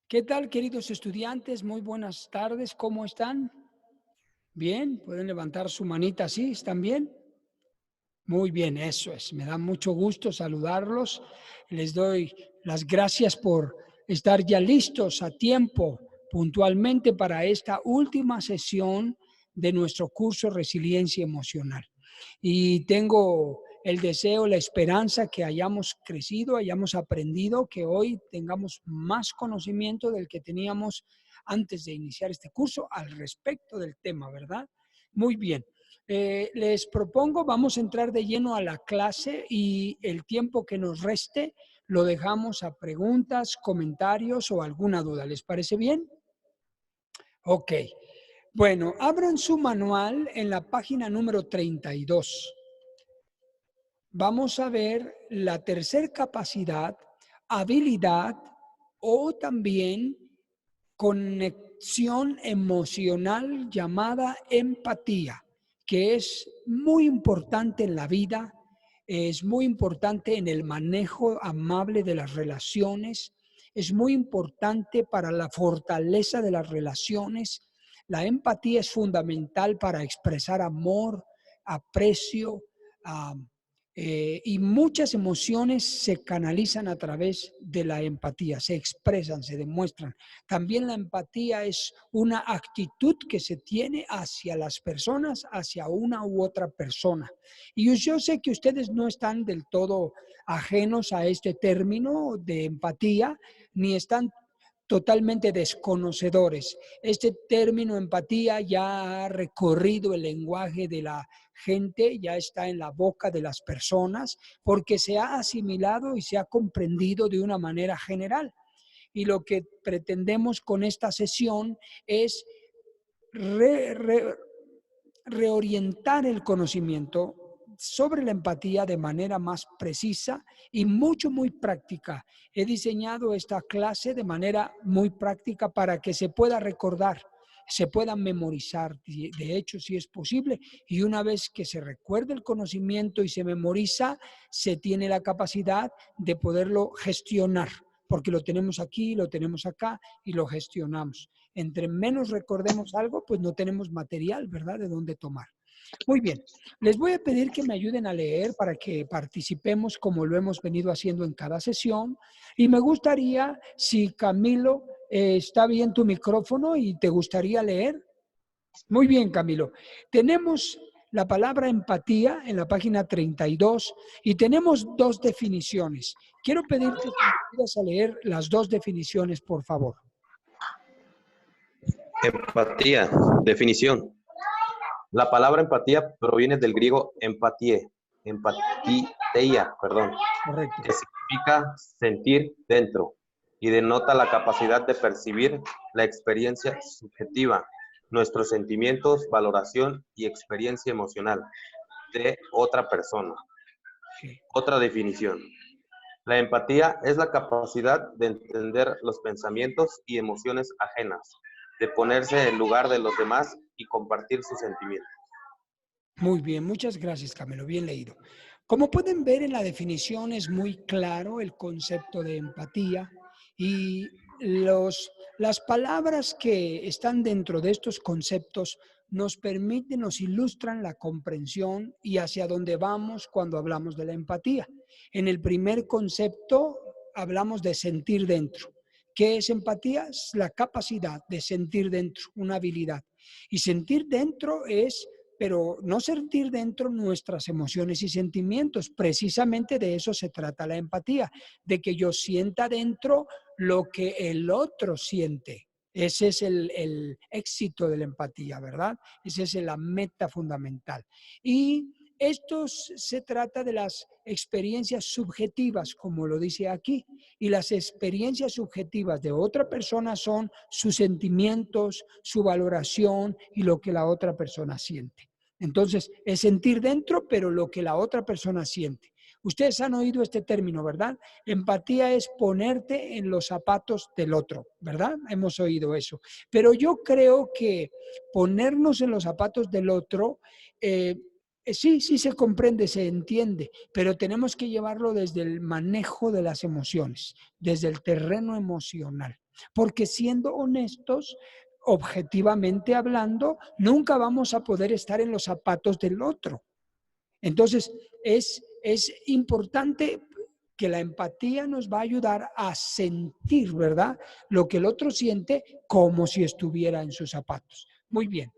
¿Qué tal, queridos estudiantes? Muy buenas tardes, ¿cómo están? ¿Bien? ¿Pueden levantar su manita así? ¿Están bien? Muy bien, eso es. Me da mucho gusto saludarlos. Les doy las gracias por estar ya listos a tiempo, puntualmente para esta última sesión de nuestro curso Resiliencia Emocional. Y tengo el deseo, la esperanza que hayamos crecido, hayamos aprendido, que hoy tengamos más conocimiento del que teníamos antes de iniciar este curso al respecto del tema, ¿verdad? Muy bien. Les propongo, vamos a entrar de lleno a la clase y el tiempo que nos reste lo dejamos a preguntas, comentarios o alguna duda. ¿Les parece bien? Ok. Bueno, abran su manual en la página número 32. Vamos a ver la tercera capacidad, habilidad o también conexión emocional llamada empatía, que es muy importante en la vida, es muy importante en el manejo amable de las relaciones, es muy importante para la fortaleza de las relaciones. La empatía es fundamental para expresar amor, aprecio, y muchas emociones se canalizan a través de la empatía, se expresan, se demuestran. También la empatía es una actitud que se tiene hacia las personas, hacia una u otra persona. Y yo sé que ustedes no están del todo ajenos a este término de empatía, ni están totalmente desconocedores. Este término empatía ya ha recorrido el lenguaje de la gente, ya está en la boca de las personas, porque se ha asimilado y se ha comprendido de una manera general. Y lo que pretendemos con esta sesión es reorientar el conocimiento sobre la empatía de manera más precisa y muy práctica. He diseñado esta clase de manera muy práctica para que se pueda recordar, se pueda memorizar, de hecho, si es posible, y una vez que se recuerde el conocimiento y se memoriza, se tiene la capacidad de poderlo gestionar, porque lo tenemos aquí, lo tenemos acá y lo gestionamos. Entre menos recordemos algo, pues no tenemos material, ¿verdad?, de dónde tomar. Muy bien, les voy a pedir que me ayuden a leer para que participemos como lo hemos venido haciendo en cada sesión. Y me gustaría, si Camilo, está bien tu micrófono y te gustaría leer. Muy bien, Camilo. Tenemos la palabra empatía en la página 32 y tenemos dos definiciones. Quiero pedirte que me ayudes a leer las dos definiciones, por favor. Empatía, definición. La palabra empatía proviene del griego empatía, Correcto. que significa sentir dentro y denota la capacidad de percibir la experiencia subjetiva, nuestros sentimientos, valoración y experiencia emocional de otra persona. Okay. Otra definición. La empatía es la capacidad de entender los pensamientos y emociones ajenas, de ponerse en lugar de los demás y compartir sus sentimientos. Muy bien, muchas gracias, Camilo, bien leído. Como pueden ver en la definición es muy claro el concepto de empatía y las palabras que están dentro de estos conceptos nos permiten, nos ilustran la comprensión y hacia dónde vamos cuando hablamos de la empatía. En el primer concepto hablamos de sentir dentro. ¿Qué es empatía? Es la capacidad de sentir dentro, una habilidad. Y sentir dentro es, pero no sentir dentro nuestras emociones y sentimientos. Precisamente de eso se trata la empatía, de que yo sienta dentro lo que el otro siente. Ese es el éxito de la empatía, ¿verdad? Esa es la meta fundamental. Y esto se trata de las experiencias subjetivas, como lo dice aquí, y las experiencias subjetivas de otra persona son sus sentimientos, su valoración y lo que la otra persona siente. Entonces, es sentir dentro, pero lo que la otra persona siente. Ustedes han oído este término, ¿verdad? Empatía es ponerte en los zapatos del otro, ¿verdad? Hemos oído eso. Pero yo creo que ponernos en los zapatos del otro, sí se comprende, se entiende, pero tenemos que llevarlo desde el manejo de las emociones, desde el terreno emocional. porque siendo honestos, objetivamente hablando, nunca vamos a poder estar en los zapatos del otro. Entonces, es importante que la empatía nos va a ayudar a sentir, ¿verdad? Lo que el otro siente como si estuviera en sus zapatos. Muy bien.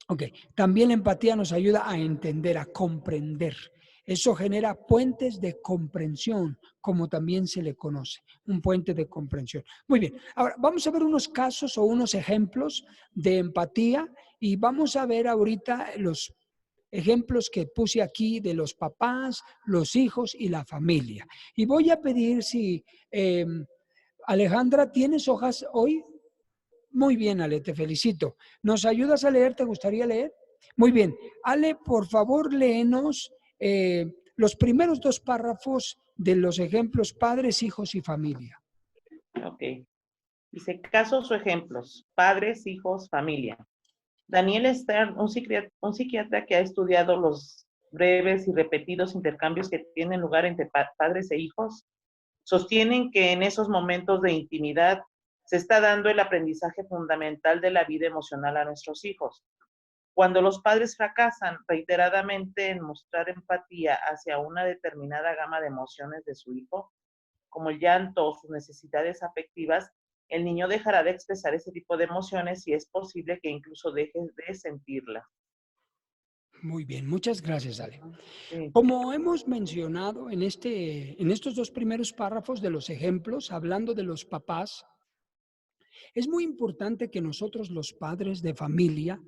Ok, también la empatía nos ayuda a entender, a comprender. Eso genera puentes de comprensión, como también se le conoce, un puente de comprensión. Muy bien, ahora vamos a ver unos casos o unos ejemplos de empatía y vamos a ver ahorita los ejemplos que puse aquí de los papás, los hijos y la familia. Y voy a pedir si, Alejandra, ¿tienes hojas hoy? Muy bien, Ale, te felicito. ¿Nos ayudas a leer? ¿Te gustaría leer? Muy bien. Ale, por favor, léenos los primeros dos párrafos de los ejemplos padres, hijos y familia. Ok. Dice, casos o ejemplos, padres, hijos, familia. Daniel Stern, un psiquiatra que ha estudiado los breves y repetidos intercambios que tienen lugar entre padres e hijos, sostienen que en esos momentos de intimidad se está dando el aprendizaje fundamental de la vida emocional a nuestros hijos. Cuando los padres fracasan reiteradamente en mostrar empatía hacia una determinada gama de emociones de su hijo, como el llanto o sus necesidades afectivas, el niño dejará de expresar ese tipo de emociones y es posible que incluso deje de sentirlas. Muy bien, muchas gracias, Ale. Sí. Como hemos mencionado en estos dos primeros párrafos de los ejemplos, hablando de los papás, es muy importante que nosotros los padres de familia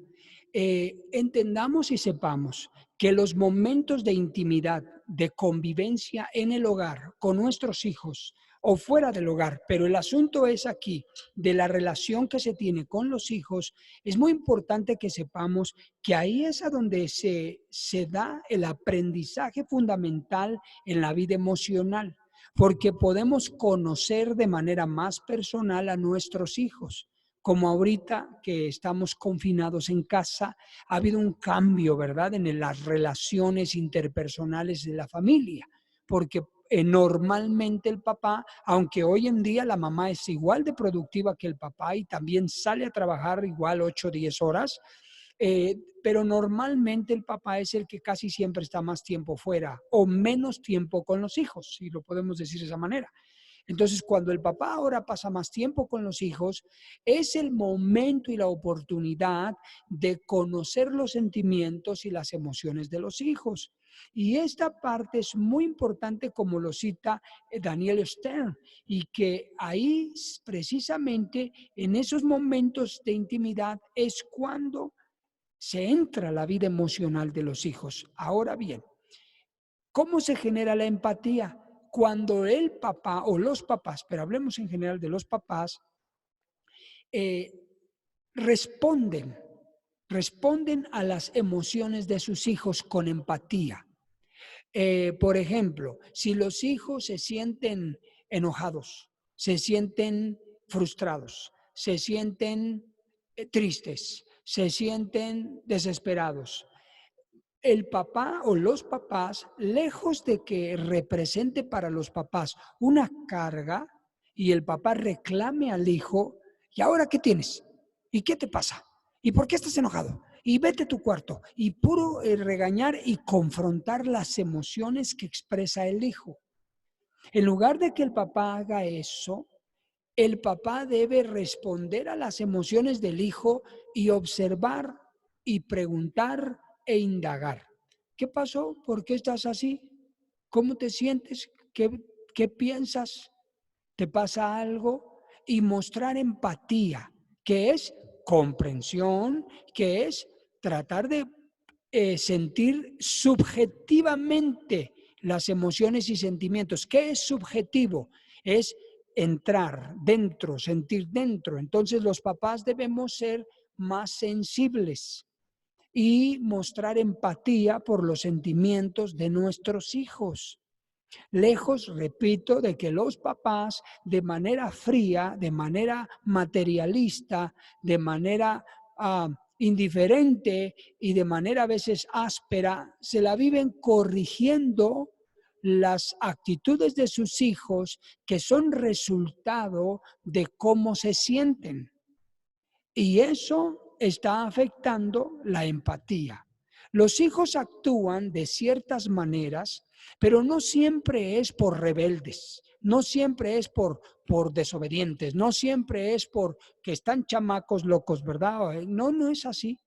entendamos y sepamos que los momentos de intimidad, de convivencia en el hogar con nuestros hijos o fuera del hogar, pero el asunto es aquí de la relación que se tiene con los hijos, es muy importante que sepamos que ahí es a donde se da el aprendizaje fundamental en la vida emocional, porque podemos conocer de manera más personal a nuestros hijos. Como ahorita que estamos confinados en casa, ha habido un cambio, ¿verdad?, en las relaciones interpersonales de la familia, porque normalmente el papá, aunque hoy en día la mamá es igual de productiva que el papá y también sale a trabajar igual 8 o 10 horas, pero normalmente el papá es el que casi siempre está más tiempo fuera o menos tiempo con los hijos, si lo podemos decir de esa manera. Entonces, cuando el papá ahora pasa más tiempo con los hijos, es el momento y la oportunidad de conocer los sentimientos y las emociones de los hijos. Y esta parte es muy importante, como lo cita Daniel Stern, y que ahí precisamente en esos momentos de intimidad es cuando se entra la vida emocional de los hijos. Ahora bien, ¿cómo se genera la empatía? Cuando el papá o los papás, pero hablemos en general de los papás, eh, responden, responden a las emociones de sus hijos con empatía. Por ejemplo, si los hijos se sienten enojados, se sienten frustrados, se sienten tristes, se sienten desesperados, el papá o los papás, lejos de que represente para los papás una carga y el papá reclame al hijo, ¿y ahora qué tienes? ¿Y qué te pasa? ¿Y por qué estás enojado? Y vete a tu cuarto. Y puro regañar y confrontar las emociones que expresa el hijo. En lugar de que el papá haga eso, el papá debe responder a las emociones del hijo y observar y preguntar e indagar. ¿Qué pasó? ¿Por qué estás así? ¿Cómo te sientes? ¿Qué piensas? ¿Te pasa algo? Y mostrar empatía, que es comprensión, que es tratar de sentir subjetivamente las emociones y sentimientos. ¿Qué es subjetivo? Es entrar dentro, sentir dentro. Entonces los papás debemos ser más sensibles y mostrar empatía por los sentimientos de nuestros hijos. Lejos, repito, de que los papás de manera fría, de manera materialista, de manera indiferente y de manera a veces áspera, se la viven corrigiendo las actitudes de sus hijos que son resultado de cómo se sienten. Y eso está afectando la empatía. Los hijos actúan de ciertas maneras, pero no siempre es por rebeldes, no siempre es por desobedientes, no siempre es por que están chamacos locos, ¿verdad? No, no es así.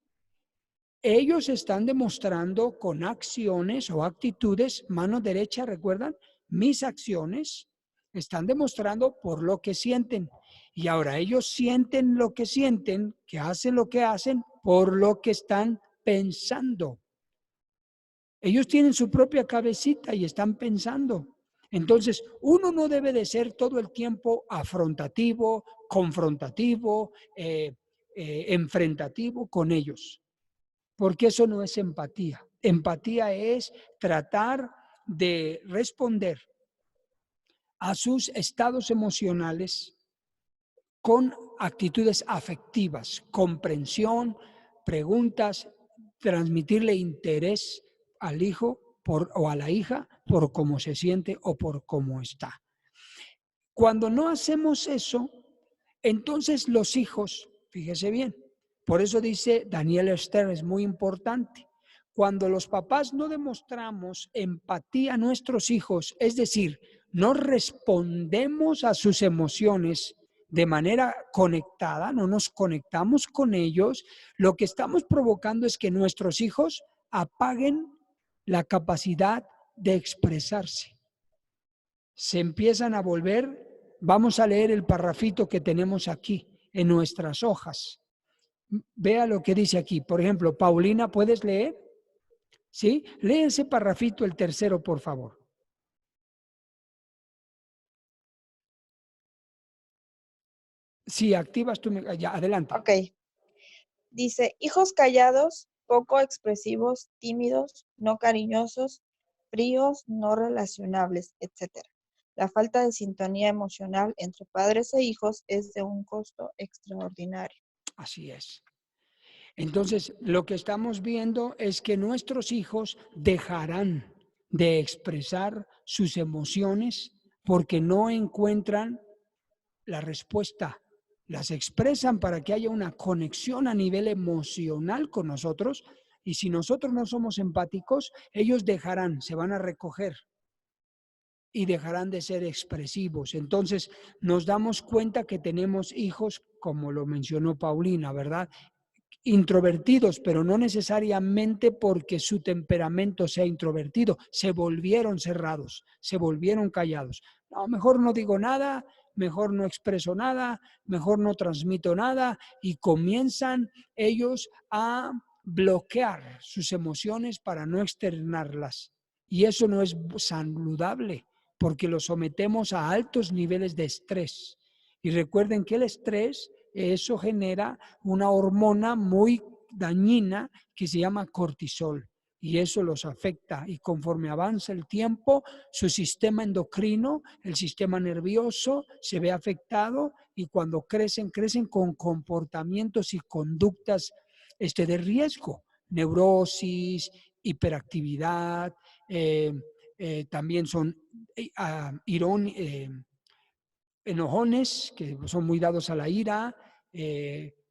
Ellos están demostrando con acciones o actitudes, mano derecha, ¿recuerdan? Mis acciones están demostrando por lo que sienten. Y ahora ellos sienten lo que sienten, que hacen lo que hacen por lo que están pensando. Ellos tienen su propia cabecita y están pensando. Entonces, uno no debe de ser todo el tiempo afrontativo, confrontativo, enfrentativo con ellos, porque eso no es empatía. Empatía es tratar de responder a sus estados emocionales con actitudes afectivas, comprensión, preguntas, transmitirle interés al hijo o a la hija por cómo se siente o por cómo está. Cuando no hacemos eso, entonces los hijos, fíjese bien, por eso dice Daniel Stern, es muy importante, cuando los papás no demostramos empatía a nuestros hijos, es decir, no respondemos a sus emociones de manera conectada, no nos conectamos con ellos, lo que estamos provocando es que nuestros hijos apaguen la capacidad de expresarse. Se empiezan a volver, vamos a leer el parrafito que tenemos aquí en nuestras hojas. Vea lo que dice aquí. Por ejemplo, Paulina, ¿puedes leer? ¿Sí? Lee ese parrafito, el tercero, por favor. Sí, activas tu... Ya, adelante. Ok. Dice, hijos callados, poco expresivos, tímidos, no cariñosos, fríos, no relacionables, etc. La falta de sintonía emocional entre padres e hijos es de un costo extraordinario. Así es. Entonces, lo que estamos viendo es que nuestros hijos dejarán de expresar sus emociones porque no encuentran la respuesta. Las expresan para que haya una conexión a nivel emocional con nosotros, y si nosotros no somos empáticos, ellos dejarán, se van a recoger y dejarán de ser expresivos. Entonces nos damos cuenta que tenemos hijos, como lo mencionó Paulina, ¿verdad? Introvertidos, pero no necesariamente porque su temperamento sea introvertido, se volvieron cerrados, se volvieron callados. No, mejor no digo nada, mejor no expreso nada, mejor no transmito nada, y comienzan ellos a bloquear sus emociones para no externarlas. Y eso no es saludable, porque los sometemos a altos niveles de estrés. Y recuerden que el estrés, eso genera una hormona muy dañina que se llama cortisol, y eso los afecta, y conforme avanza el tiempo, su sistema endocrino, el sistema nervioso se ve afectado, y cuando crecen con comportamientos y conductas de riesgo, neurosis, hiperactividad, también son enojones, que son muy dados a la ira,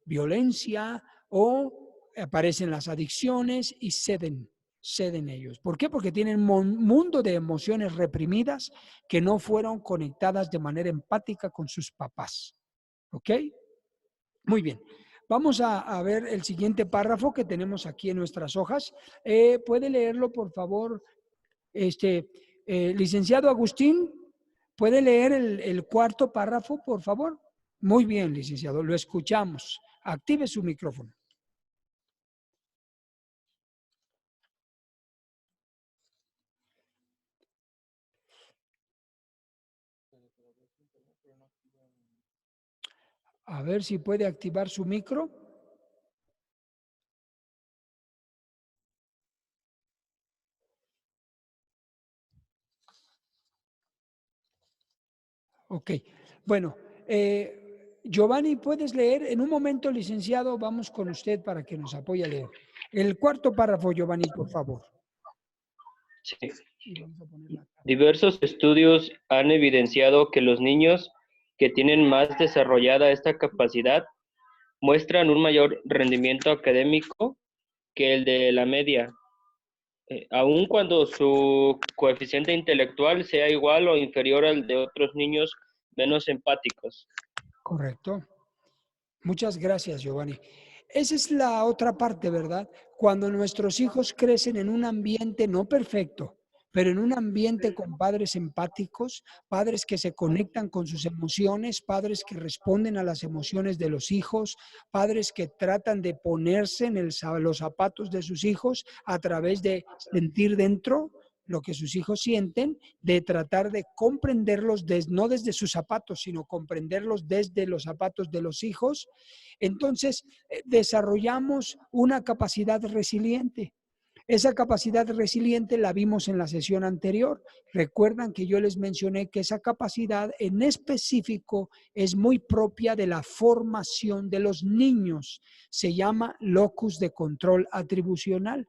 violencia, o aparecen las adicciones y ceden ellos. ¿Por qué? Porque tienen un mundo de emociones reprimidas que no fueron conectadas de manera empática con sus papás. ¿Ok? Muy bien. Vamos a ver el siguiente párrafo que tenemos aquí en nuestras hojas. ¿Puede leerlo, por favor, licenciado Agustín? ¿Puede leer el cuarto párrafo, por favor? Muy bien, licenciado, lo escuchamos. Active su micrófono. A ver si puede activar su micro. Ok, bueno, Giovanni, ¿puedes leer? En un momento, licenciado, vamos con usted para que nos apoye a leer. El cuarto párrafo, Giovanni, por favor. Sí. Y vamos a ponerla acá. Diversos estudios han evidenciado que los niños que tienen más desarrollada esta capacidad muestran un mayor rendimiento académico que el de la media, aun cuando su coeficiente intelectual sea igual o inferior al de otros niños menos empáticos. Correcto. Muchas gracias, Giovanni. Esa es la otra parte, ¿verdad? Cuando nuestros hijos crecen en un ambiente no perfecto, pero en un ambiente con padres empáticos, padres que se conectan con sus emociones, padres que responden a las emociones de los hijos, padres que tratan de ponerse en los zapatos de sus hijos a través de sentir dentro lo que sus hijos sienten, de tratar de comprenderlos no desde sus zapatos, sino comprenderlos desde los zapatos de los hijos. Entonces, desarrollamos una capacidad resiliente. Esa capacidad resiliente la vimos en la sesión anterior. Recuerdan que yo les mencioné que esa capacidad en específico es muy propia de la formación de los niños. Se llama locus de control atribucional.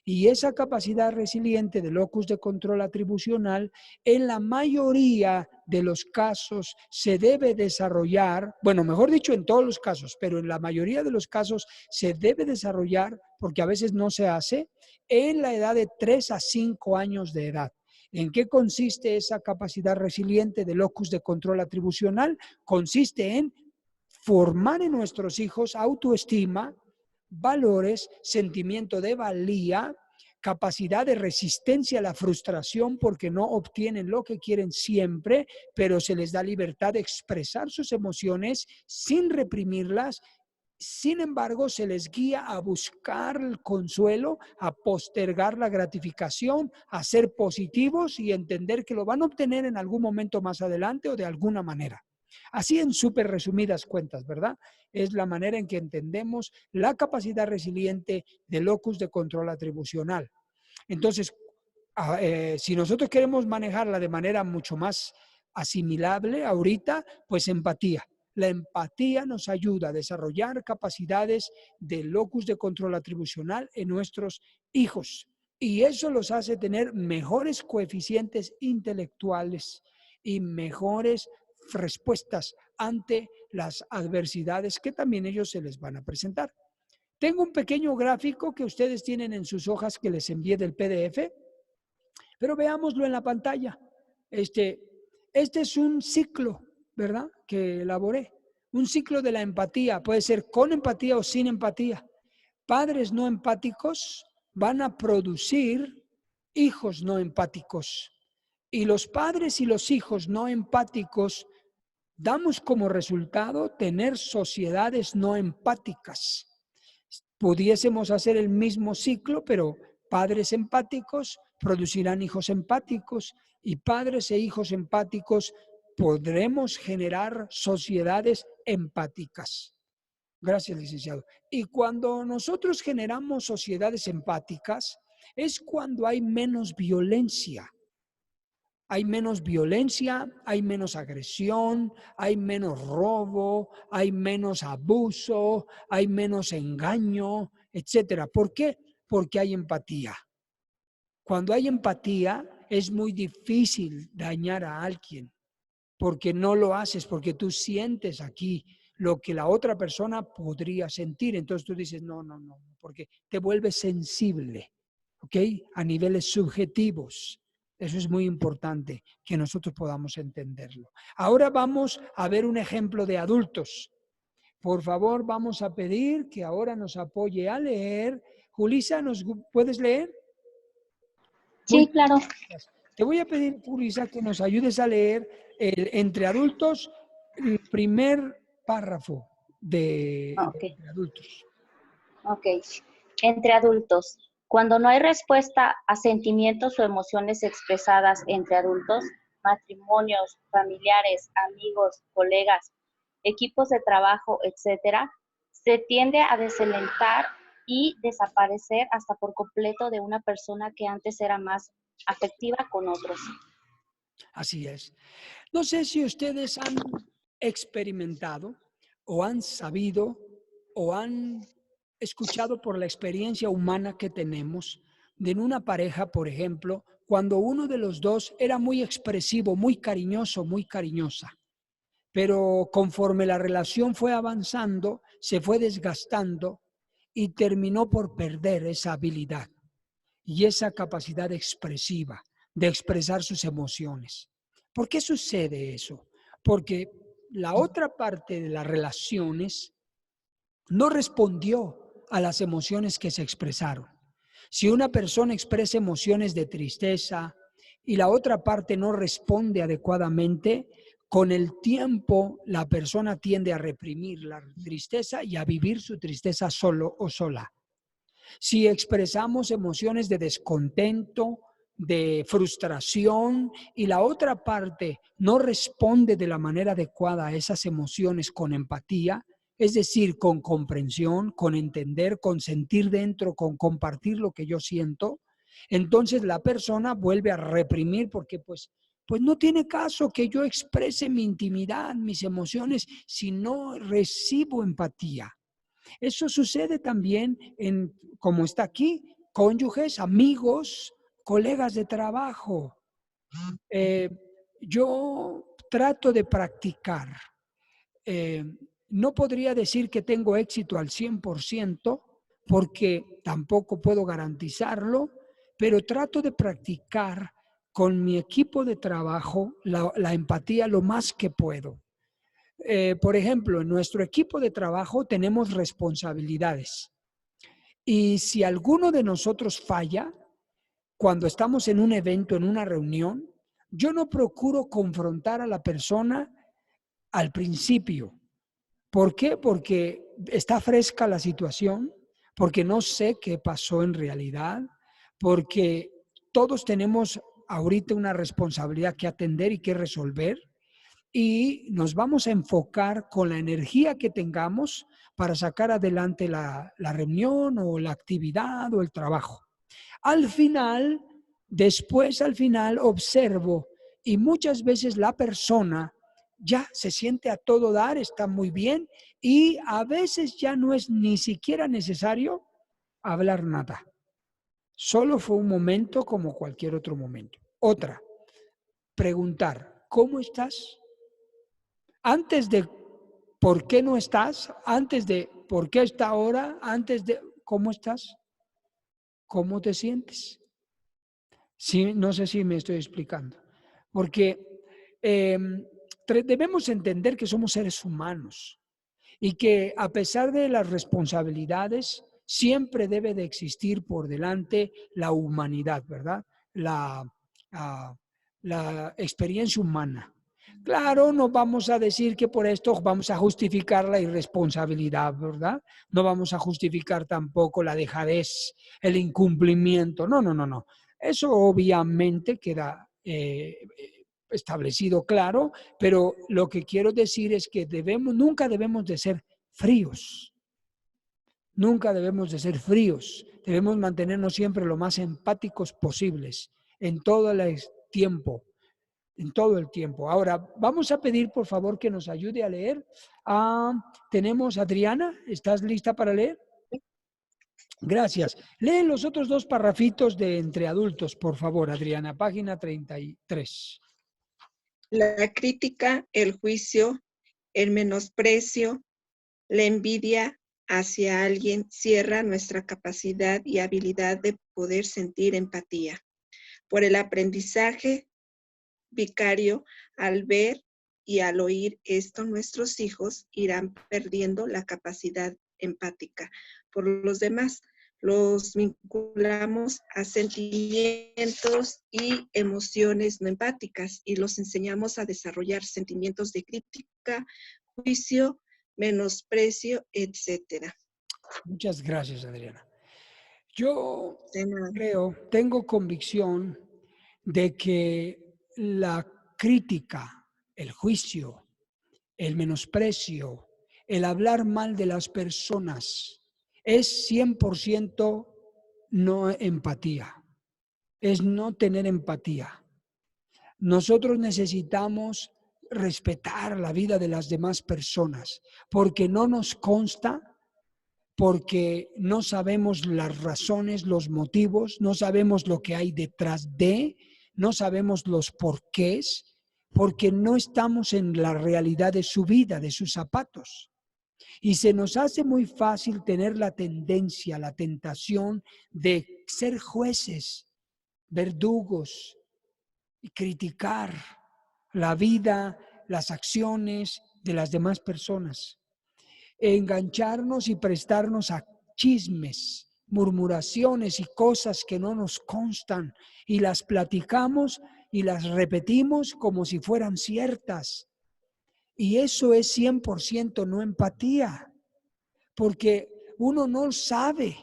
Y esa capacidad resiliente de locus de control atribucional, en la mayoría de los casos se debe desarrollar, bueno, mejor dicho, en todos los casos, pero en la mayoría de los casos se debe desarrollar, porque a veces no se hace, en la edad de 3 a 5 años de edad. ¿En qué consiste esa capacidad resiliente de locus de control atribucional? Consiste en formar en nuestros hijos autoestima, valores, sentimiento de valía, capacidad de resistencia a la frustración porque no obtienen lo que quieren siempre, pero se les da libertad de expresar sus emociones sin reprimirlas. Sin embargo, se les guía a buscar el consuelo, a postergar la gratificación, a ser positivos y entender que lo van a obtener en algún momento más adelante o de alguna manera. Así en súper resumidas cuentas, ¿verdad? Es la manera en que entendemos la capacidad resiliente de locus de control atribucional. Entonces, si nosotros queremos manejarla de manera mucho más asimilable ahorita, pues empatía. La empatía nos ayuda a desarrollar capacidades de locus de control atribucional en nuestros hijos. Y eso los hace tener mejores coeficientes intelectuales y mejores respuestas ante las adversidades que también ellos se les van a presentar. Tengo un pequeño gráfico que ustedes tienen en sus hojas que les envié del PDF, pero veámoslo en la pantalla. Este es un ciclo, ¿verdad?, que elaboré. Un ciclo de la empatía. Puede ser con empatía o sin empatía. Padres no empáticos van a producir hijos no empáticos. Y los padres y los hijos no empáticos damos como resultado tener sociedades no empáticas. Pudiésemos hacer el mismo ciclo, pero padres empáticos producirán hijos empáticos y padres e hijos empáticos podremos generar sociedades empáticas. Gracias, licenciado. Y cuando nosotros generamos sociedades empáticas, es cuando hay menos violencia. Hay menos violencia, hay menos agresión, hay menos robo, hay menos abuso, hay menos engaño, etcétera. ¿Por qué? Porque hay empatía. Cuando hay empatía, es muy difícil dañar a alguien, porque no lo haces, porque tú sientes aquí lo que la otra persona podría sentir. Entonces tú dices, no, porque te vuelves sensible, ¿ok? A niveles subjetivos. Eso es muy importante que nosotros podamos entenderlo. Ahora vamos a ver un ejemplo de adultos. Por favor, vamos a pedir que ahora nos apoye a leer. Julisa, ¿nos puedes leer? Sí, claro. Te voy a pedir, Julisa, que nos ayudes a leer entre adultos el primer párrafo de entre adultos. Ok. Entre adultos. Cuando no hay respuesta a sentimientos o emociones expresadas entre adultos, matrimonios, familiares, amigos, colegas, equipos de trabajo, etcétera, se tiende a desalentar y desaparecer hasta por completo de una persona que antes era más afectiva con otros. Así es. No sé si ustedes han experimentado o han sabido o han escuchado por la experiencia humana que tenemos en una pareja, por ejemplo, cuando uno de los dos era muy expresivo, muy cariñoso, muy cariñosa. Pero conforme la relación fue avanzando, se fue desgastando y terminó por perder esa habilidad y esa capacidad expresiva de expresar sus emociones. ¿Por qué sucede eso? Porque la otra parte de las relaciones no respondió a las emociones que se expresaron. Si una persona expresa emociones de tristeza y la otra parte no responde adecuadamente, con el tiempo la persona tiende a reprimir la tristeza y a vivir su tristeza solo o sola. Si expresamos emociones de descontento, de frustración y la otra parte no responde de la manera adecuada a esas emociones con empatía, es decir, con comprensión, con entender, con sentir dentro, con compartir lo que yo siento, entonces la persona vuelve a reprimir porque pues no tiene caso que yo exprese mi intimidad, mis emociones, si no recibo empatía. Eso sucede también como está aquí, cónyuges, amigos, colegas de trabajo. Yo trato de practicar. Eh, no podría decir que tengo éxito al 100% porque tampoco puedo garantizarlo, pero trato de practicar con mi equipo de trabajo la empatía lo más que puedo. Por ejemplo, en nuestro equipo de trabajo tenemos responsabilidades y si alguno de nosotros falla, cuando estamos en un evento, en una reunión, yo no procuro confrontar a la persona al principio. ¿Por qué? Porque está fresca la situación, porque no sé qué pasó en realidad, porque todos tenemos ahorita una responsabilidad que atender y que resolver y nos vamos a enfocar con la energía que tengamos para sacar adelante la reunión o la actividad o el trabajo. Al final, al final observo y muchas veces la persona ya se siente a todo dar, está muy bien y a veces ya no es ni siquiera necesario hablar nada. Solo fue un momento como cualquier otro momento. Otra, preguntar, ¿cómo estás? Antes de por qué no estás, antes de por qué está ahora, antes de cómo estás, cómo te sientes. Sí, no sé si me estoy explicando, porque debemos entender que somos seres humanos y que a pesar de las responsabilidades, siempre debe de existir por delante la humanidad, ¿verdad? Ah, la experiencia humana. Claro, no vamos a decir que por esto vamos a justificar la irresponsabilidad, ¿verdad? No vamos a justificar tampoco la dejadez, el incumplimiento. No, no, no, no. Eso obviamente queda establecido claro, pero lo que quiero decir es que nunca debemos de ser fríos. Nunca debemos de ser fríos. Debemos mantenernos siempre lo más empáticos posibles en todo el tiempo. En todo el tiempo. Ahora, vamos a pedir, por favor, que nos ayude a leer. Tenemos a Adriana. ¿Estás lista para leer? Gracias. Lee los otros dos parrafitos de Entre Adultos, por favor, Adriana, página 33. La crítica, el juicio, el menosprecio, la envidia hacia alguien cierra nuestra capacidad y habilidad de poder sentir empatía. Por el aprendizaje vicario, al ver y al oír esto, nuestros hijos irán perdiendo la capacidad empática por los demás. Los vinculamos a sentimientos y emociones no empáticas y los enseñamos a desarrollar sentimientos de crítica, juicio, menosprecio, etc. Muchas gracias, Adriana. Yo tengo convicción de que la crítica, el juicio, el menosprecio, el hablar mal de las personas es 100% no empatía, es no tener empatía. Nosotros necesitamos respetar la vida de las demás personas porque no nos consta porque no sabemos las razones, los motivos, no sabemos lo que hay detrás de, no sabemos los porqués, porque no estamos en la realidad de su vida, de sus zapatos. Y se nos hace muy fácil tener la tendencia, la tentación de ser jueces, verdugos y criticar la vida, las acciones de las demás personas. Engancharnos y prestarnos a chismes, murmuraciones y cosas que no nos constan y las platicamos y las repetimos como si fueran ciertas. Y eso es 100% no empatía, porque uno no sabe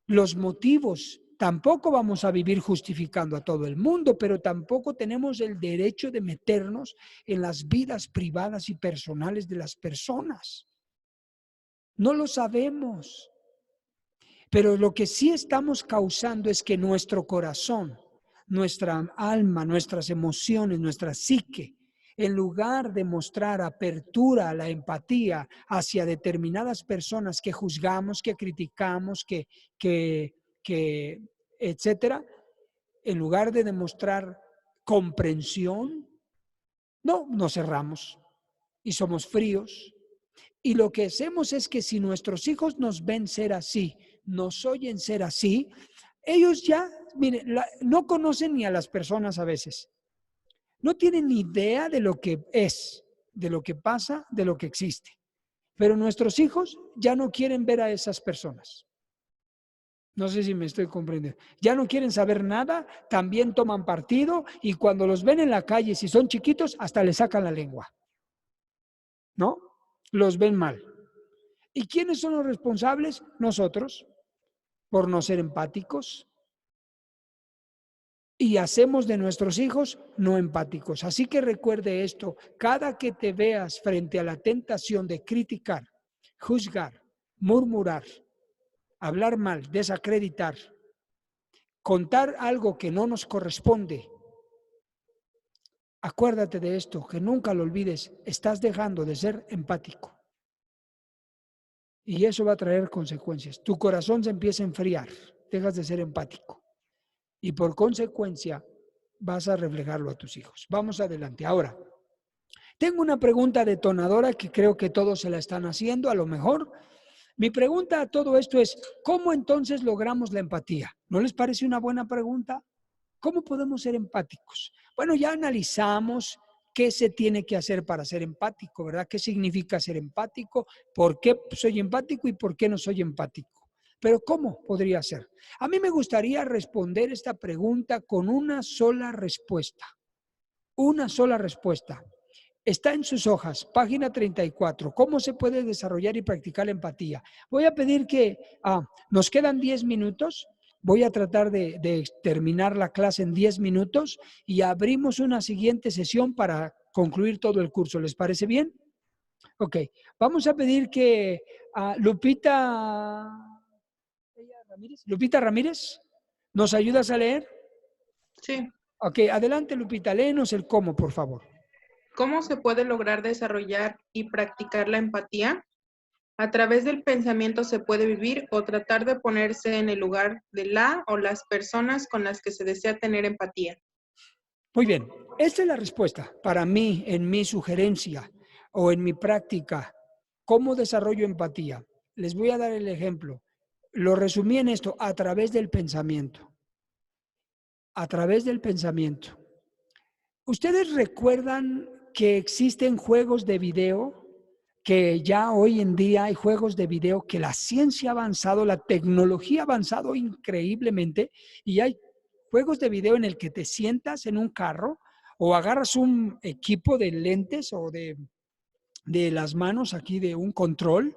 los motivos. Tampoco vamos a vivir justificando a todo el mundo, pero tampoco tenemos el derecho de meternos en las vidas privadas y personales de las personas. No lo sabemos, pero lo que sí estamos causando es que nuestro corazón, nuestra alma, nuestras emociones, nuestra psique, en lugar de mostrar apertura a la empatía hacia determinadas personas que juzgamos, que criticamos, etcétera, en lugar de demostrar comprensión, no, nos cerramos y somos fríos. Y lo que hacemos es que si nuestros hijos nos ven ser así, nos oyen ser así, ellos ya, miren, no conocen ni a las personas a veces. No tienen ni idea de lo que es, de lo que pasa, de lo que existe. Pero nuestros hijos ya no quieren ver a esas personas. No sé si me estoy comprendiendo. Ya no quieren saber nada, también toman partido y cuando los ven en la calle, si son chiquitos, hasta les sacan la lengua. ¿No? Los ven mal. ¿Y quiénes son los responsables? Nosotros, por no ser empáticos. Y hacemos de nuestros hijos no empáticos. Así que recuerde esto, cada que te veas frente a la tentación de criticar, juzgar, murmurar, hablar mal, desacreditar, contar algo que no nos corresponde, acuérdate de esto, que nunca lo olvides, estás dejando de ser empático. Y eso va a traer consecuencias. Tu corazón se empieza a enfriar, dejas de ser empático. Y por consecuencia vas a reflejarlo a tus hijos. Vamos adelante. Ahora, tengo una pregunta detonadora que creo que todos se la están haciendo, a lo mejor. Mi pregunta a todo esto es, ¿cómo entonces logramos la empatía? ¿No les parece una buena pregunta? ¿Cómo podemos ser empáticos? Bueno, ya analizamos qué se tiene que hacer para ser empático, ¿verdad? ¿Qué significa ser empático? ¿Por qué soy empático y por qué no soy empático? Pero ¿cómo podría ser? A mí me gustaría responder esta pregunta con una sola respuesta. Una sola respuesta. Está en sus hojas, página 34. ¿Cómo se puede desarrollar y practicar la empatía? Voy a pedir que nos quedan 10 minutos. Voy a tratar de terminar la clase en 10 minutos y abrimos una siguiente sesión para concluir todo el curso. ¿Les parece bien? Ok. Vamos a pedir que Lupita Ramírez, ¿nos ayudas a leer? Sí. Ok, adelante Lupita, léenos el cómo, por favor. ¿Cómo se puede lograr desarrollar y practicar la empatía? A través del pensamiento se puede vivir o tratar de ponerse en el lugar de la o las personas con las que se desea tener empatía. Muy bien, esta es la respuesta para mí, en mi sugerencia o en mi práctica. ¿Cómo desarrollo empatía? Les voy a dar el ejemplo. Lo resumí en esto, a través del pensamiento. A través del pensamiento. ¿Ustedes recuerdan que existen juegos de video? Que ya hoy en día hay juegos de video que la ciencia ha avanzado, la tecnología ha avanzado increíblemente y hay juegos de video en el que te sientas en un carro o agarras un equipo de lentes o de las manos aquí de un control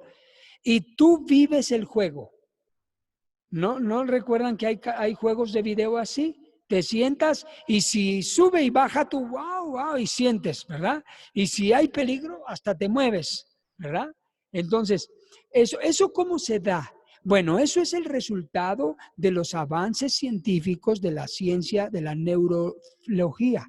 y tú vives el juego. ¿No recuerdan que hay juegos de video así? Te sientas y si sube y baja tú, wow, y sientes, ¿verdad? Y si hay peligro, hasta te mueves, ¿verdad? Entonces, ¿eso cómo se da? Bueno, eso es el resultado de los avances científicos de la ciencia de la neurología.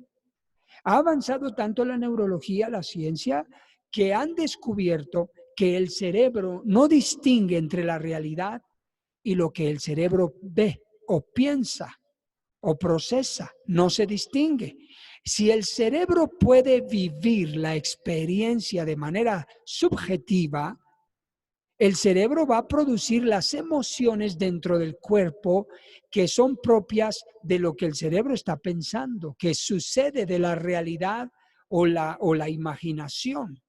Ha avanzado tanto la neurología, la ciencia, que han descubierto que el cerebro no distingue entre la realidad y lo que el cerebro ve o piensa o procesa, no se distingue. Si el cerebro puede vivir la experiencia de manera subjetiva, el cerebro va a producir las emociones dentro del cuerpo que son propias de lo que el cerebro está pensando, que sucede de la realidad o la imaginación.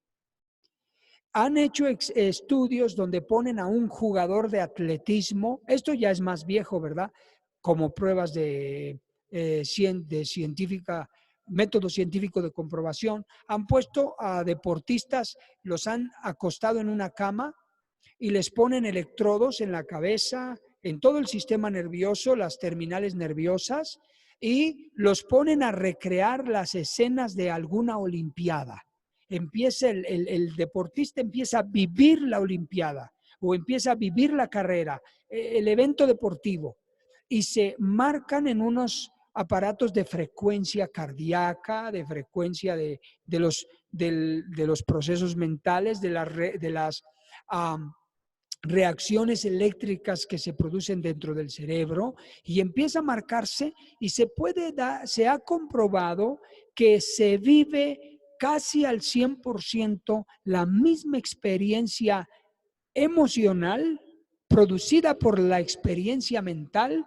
Han hecho estudios donde ponen a un jugador de atletismo, esto ya es más viejo, ¿verdad? Como pruebas de científica, método científico de comprobación, han puesto a deportistas, los han acostado en una cama y les ponen electrodos en la cabeza, en todo el sistema nervioso, las terminales nerviosas, y los ponen a recrear las escenas de alguna olimpiada. Empieza el deportista empieza a vivir la olimpiada o empieza a vivir la carrera, el evento deportivo, y se marcan en unos aparatos de frecuencia cardíaca, de frecuencia de los procesos mentales, de las reacciones eléctricas que se producen dentro del cerebro, y empieza a marcarse, y se ha comprobado que se vive casi al 100% la misma experiencia emocional producida por la experiencia mental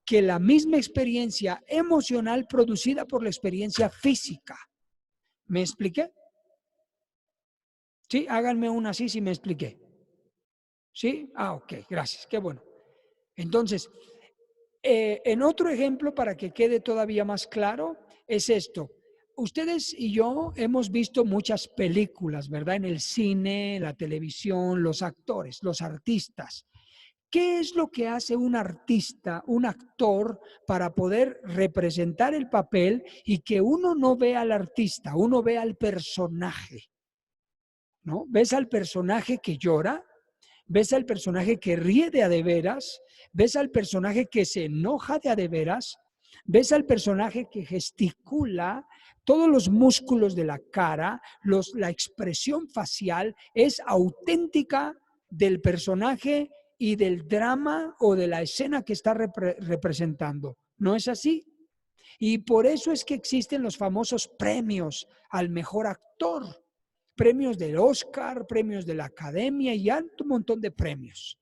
que la misma experiencia emocional producida por la experiencia física. ¿Me expliqué? Sí, háganme una así si me expliqué. ¿Sí? Ah, ok, gracias, qué bueno. Entonces, en otro ejemplo, para que quede todavía más claro, es esto. Ustedes y yo hemos visto muchas películas, ¿verdad? En el cine, la televisión, los actores, los artistas. ¿Qué es lo que hace un artista, un actor, para poder representar el papel y que uno no vea al artista, uno vea al personaje? ¿No? ¿Ves al personaje que llora? ¿Ves al personaje que ríe de a de veras? ¿Ves al personaje que se enoja de a de veras? ¿Ves al personaje que gesticula? Todos los músculos de la cara, la expresión facial es auténtica del personaje y del drama o de la escena que está representando. ¿No es así? Y por eso es que existen los famosos premios al mejor actor. Premios del Oscar, premios de la Academia y un montón de premios.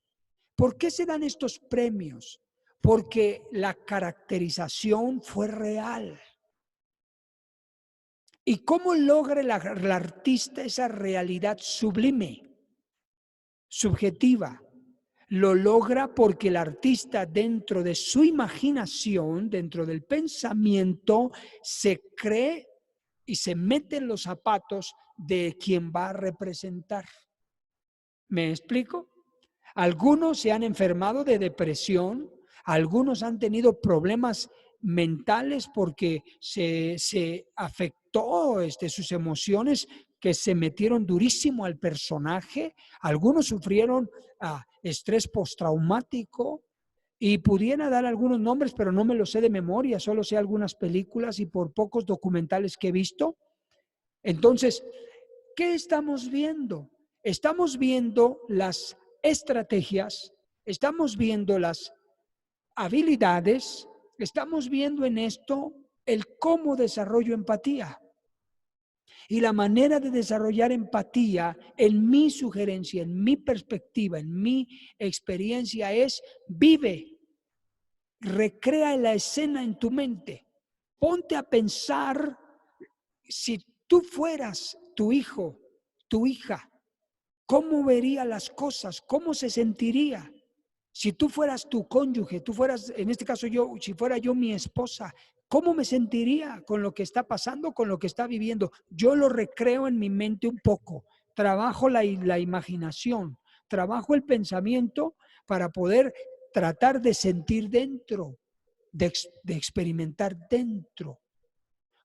¿Por qué se dan estos premios? Porque la caracterización fue real. ¿Y cómo logra el artista esa realidad sublime, subjetiva? Lo logra porque el artista, dentro de su imaginación, dentro del pensamiento, se cree y se mete en los zapatos de quien va a representar. ¿Me explico? Algunos se han enfermado de depresión, algunos han tenido problemas mentales porque se afectó sus emociones, que se metieron durísimo al personaje. Algunos sufrieron estrés postraumático, y pudiera dar algunos nombres, pero no me los sé de memoria, solo sé algunas películas y por pocos documentales que he visto. Entonces, ¿qué estamos viendo? Estamos viendo las estrategias, estamos viendo las habilidades, estamos viendo en esto el cómo desarrollo empatía. Y la manera de desarrollar empatía, en mi sugerencia, en mi perspectiva, en mi experiencia, es vive, recrea la escena en tu mente. Ponte a pensar, si tú fueras tu hijo, tu hija, ¿cómo vería las cosas? ¿Cómo se sentiría? Si tú fueras tu cónyuge, tú fueras, en este caso yo, si fuera yo mi esposa, ¿cómo me sentiría con lo que está pasando, con lo que está viviendo? Yo lo recreo en mi mente un poco, trabajo la imaginación, trabajo el pensamiento para poder tratar de sentir dentro, de experimentar dentro.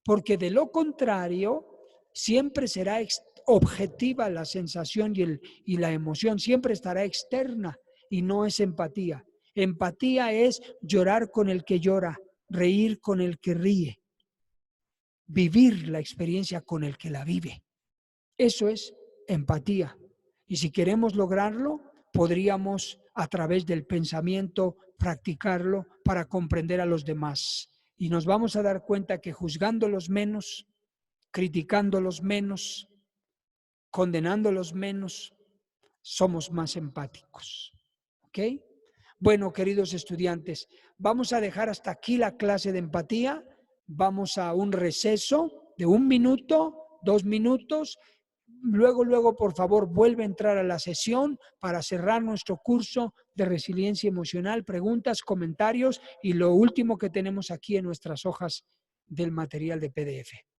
Porque de lo contrario, siempre será objetiva la sensación y la emoción, siempre estará externa y no es empatía. Empatía es llorar con el que llora, reír con el que ríe, vivir la experiencia con el que la vive. Eso es empatía. Y si queremos lograrlo, podríamos a través del pensamiento practicarlo para comprender a los demás. Y nos vamos a dar cuenta que juzgándolos menos, criticándolos menos, condenándolos menos, somos más empáticos. ¿Ok? Bueno, queridos estudiantes, vamos a dejar hasta aquí la clase de empatía. Vamos a un receso de 1 minuto, 2 minutos. Luego, por favor, vuelve a entrar a la sesión para cerrar nuestro curso de resiliencia emocional, preguntas, comentarios y lo último que tenemos aquí en nuestras hojas del material de PDF.